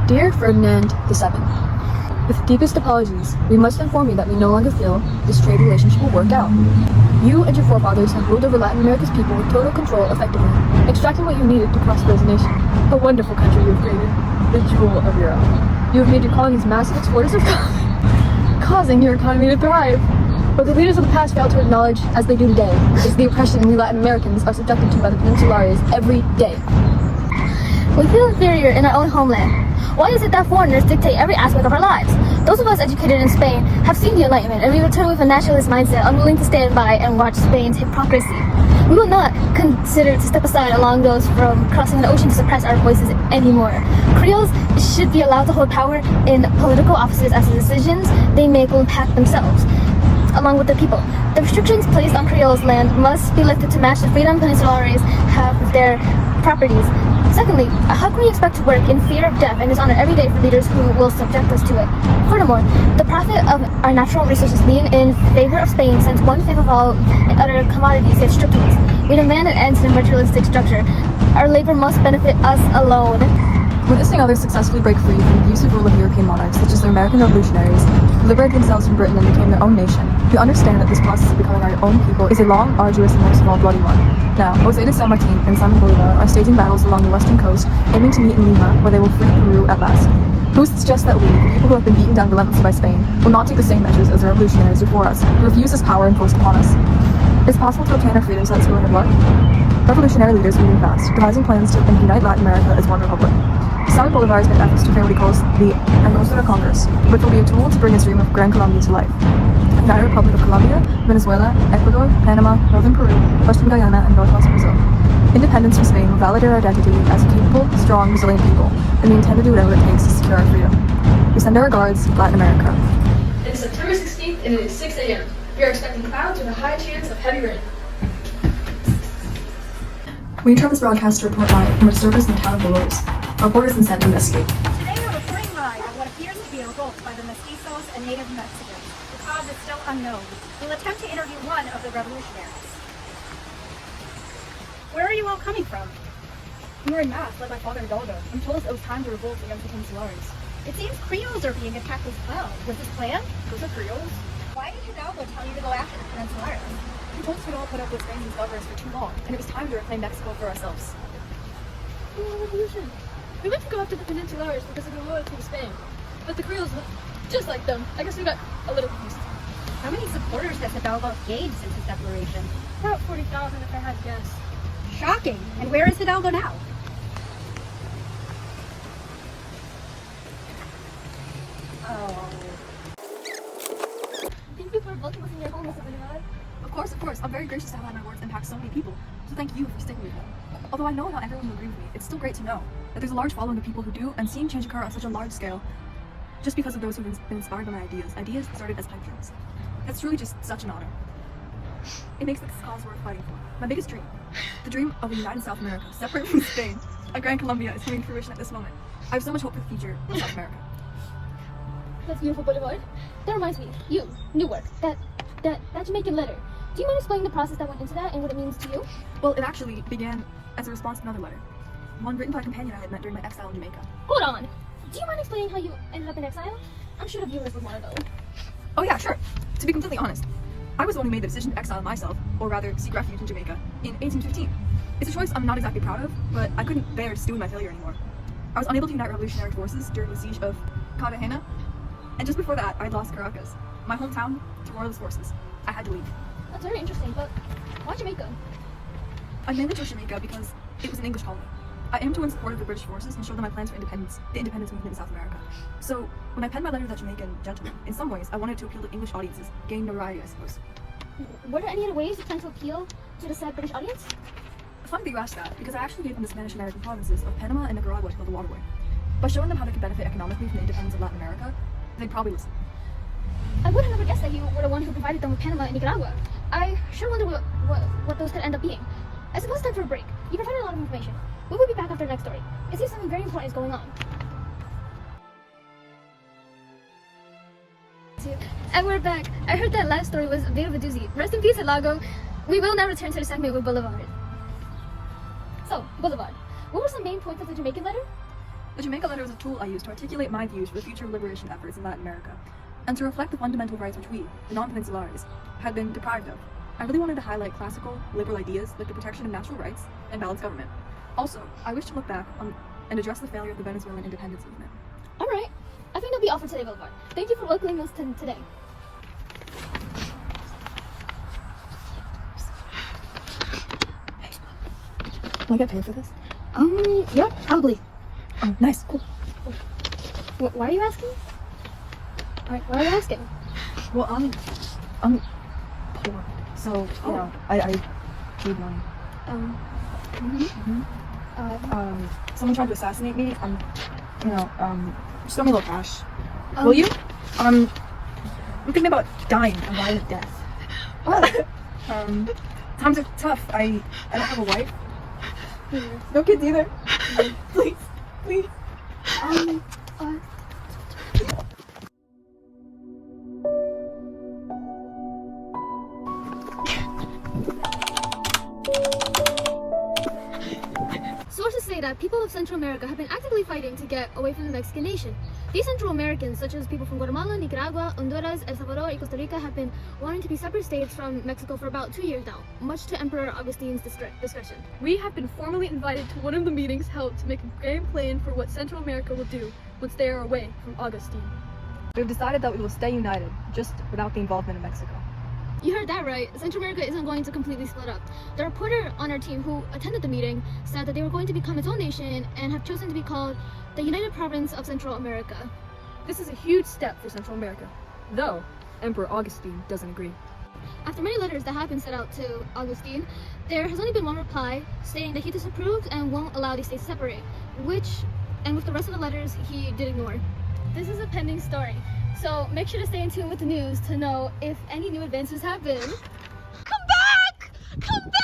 Dear Ferdinand VII, with deepest apologies, we must inform you that we no longer feel this trade relationship will work out. You and your forefathers have ruled over Latin America's people with total control effectively, extracting what you needed to prosper as a nation. A wonderful country you have created, the jewel of Europe. You have made your colonies massive exporters of coffee, causing your economy to thrive. What the leaders of the past failed to acknowledge, as they do today, is the oppression we Latin Americans are subjected to by the Peninsulares every day. We feel inferior in our own homeland. Why is it that foreigners dictate every aspect of our lives? Those of us educated in Spain have seen the Enlightenment, and we return with a nationalist mindset, unwilling to stand by and watch Spain's hypocrisy. We will not consider to step aside along those from crossing an ocean to suppress our voices anymore. Creoles should be allowed to hold power in political offices as the decisions they make will impact themselves, along with the people. The restrictions placed on Creoles' land must be lifted to match the freedom Peninsulares have with their properties. Secondly, how can we expect to work in fear of death and dishonor every day for leaders who will subject us to it? Furthermore, the profit of our natural resources being in favor of Spain, since 1/5 of all other commodities gets stripped to us. We demand an end to the materialistic structure. Our labor must benefit us alone. Witnessing others successfully break free from the abusive rule of European monarchs, such as the American revolutionaries, who liberated themselves from Britain and became their own nation, we understand that this process of becoming our own people is a long, arduous, and most of all bloody one. Now, Jose de San Martin and Simon Bolivar are staging battles along the western coast, aiming to meet in Lima, where they will free Peru at last. Who's to suggest that we, the people who have been beaten down relentlessly by Spain, will not take the same measures as the revolutionaries before us, who refuse this power imposed upon us? Is it possible to obtain our freedoms without spilling our blood? Revolutionary leaders are moving fast, devising plans to unite Latin America as one republic. Simon Bolivar has made efforts to create what he calls the Angostura Congress, which will be a tool to bring his dream of Grand Colombia to life. The United Republic of Colombia, Venezuela, Ecuador, Panama, Northern Peru, Western Guyana, and Northwest Brazil. Independence from Spain will validate our identity as a capable, strong, resilient people, and we intend to do whatever it takes to secure our freedom. We send our regards, Latin America. It is September 16th and it is 6 a.m. We are expecting clouds with a high chance of heavy rain. We interrupt this broadcast to report live from a disturbance in the town of Dolores. Our reporter has been sent to investigate. Today we're reporting live on what appears to be a revolt by the mestizos and native Mexicans. The cause is still unknown. We'll attempt to interview one of the revolutionaries. Where are you all coming from? We were in mass led by Father Hidalgo and told us it was time to revolt against the Peninsulares. It seems Creoles are being attacked as well. Was this planned? Those are Creoles? Why did Hidalgo tell you to go after the Peninsulares? He told us we don't put up with Spain's governors for too long, and it was time to reclaim Mexico for ourselves. Revolution. We went to go after the Peninsulares because of their loyalty to Spain, but the Creoles look just like them. I guess we got a little confused. How many supporters has Hidalgo gained since his declaration? About 40,000 if I had to guess. Shocking. And where is Hidalgo now? Oh. Thank you for voting within your home, Mr. Bolivar. Of course. I'm very gracious to have had my words impact so many people, so thank you for sticking with me. Although I know not everyone will agree with me, it's still great to know that there's a large following of people who do, and seeing change occur on such a large scale, just because of those who've been inspired by my ideas started as pipe dreams. That's truly just such an honor. It makes this cause worth fighting for. My biggest dream, the dream of a united South America, separate from Spain, a Grand Colombia, is coming to fruition at this moment. I have so much hope for the future of South America. That's beautiful, Bolivar. That reminds me, you, Newark, that Jamaican letter. Do you mind explaining the process that went into that and what it means to you? Well, it actually began as a response to another letter, one written by a companion I had met during my exile in Jamaica. Hold on. Do you mind explaining how you ended up in exile? I'm sure the viewers would want to know. Oh yeah, sure. To be completely honest, I was the one who made the decision to exile myself, or rather seek refuge in Jamaica, in 1815. It's a choice I'm not exactly proud of, but I couldn't bear to stew in my failure anymore. I was unable to unite revolutionary forces during the siege of Cartagena, and just before that, I'd lost Caracas, my hometown, to royalist forces. I had to leave. That's very interesting, but why Jamaica? I mainly chose Jamaica because it was an English colony. I aimed to win support of the British forces and show them my plans for independence, the independence movement in South America. So, when I penned my letter to that Jamaican gentleman, in some ways, I wanted to appeal to English audiences, gain notoriety, I suppose. Were there any other ways you plan to appeal to the said British audience? Funny that you asked that, because I actually gave them the Spanish American provinces of Panama and Nicaragua to build the waterway. By showing them how they could benefit economically from the independence of Latin America, they'd probably listen. I would have never guessed that you were the one who provided them with Panama and Nicaragua. I sure wonder what those could end up being. I suppose it's time for a break. You provided a lot of information. We will be back after the next story. It seems something very important is going on. And we're back. I heard that last story was a bit of a doozy. Rest in peace, Lago. We will now return to the segment with Boulevard. So, Boulevard, what were some main points of the Jamaican letter? The Jamaica letter was a tool I used to articulate my views for the future liberation efforts in Latin America, and to reflect the fundamental rights which we, the non-peninsulares, had been deprived of. I really wanted to highlight classical, liberal ideas like the protection of natural rights and balanced government. Also, I wish to look back on and address the failure of the Venezuelan independence movement. Alright, I think that'll be all for today, Boulevard. Thank you for welcoming us today. Will I get paid for this? Yeah, probably. Oh, nice, cool. Why are you asking? Why are you asking? Well, I'm poor, so, you know, I need money. Someone tried to assassinate me. Just throw me a little cash. Will you? I'm thinking about dying a violent death. Times are tough. I don't have a wife. No kids either. Please, please. Sources say that people of Central America have been actively fighting to get away from the Mexican nation. These Central Americans, such as people from Guatemala, Nicaragua, Honduras, El Salvador, and Costa Rica, have been wanting to be separate states from Mexico for about 2 years now, much to Emperor Augustine's discretion. We have been formally invited to one of the meetings held to make a game plan for what Central America will do once they are away from Augustine. We've decided that we will stay united, just without the involvement of Mexico. You heard that right. Central America isn't going to completely split up. The reporter on our team who attended the meeting said that they were going to become its own nation and have chosen to be called the United Province of Central America. This is a huge step for Central America, though Emperor Augustine doesn't agree. After many letters that have been sent out to Augustine, there has only been one reply stating that he disapproves and won't allow these states to separate, with the rest of the letters he did ignore. This is a pending story, so make sure to stay in tune with the news to know if any new advances happen. Come back! Come back!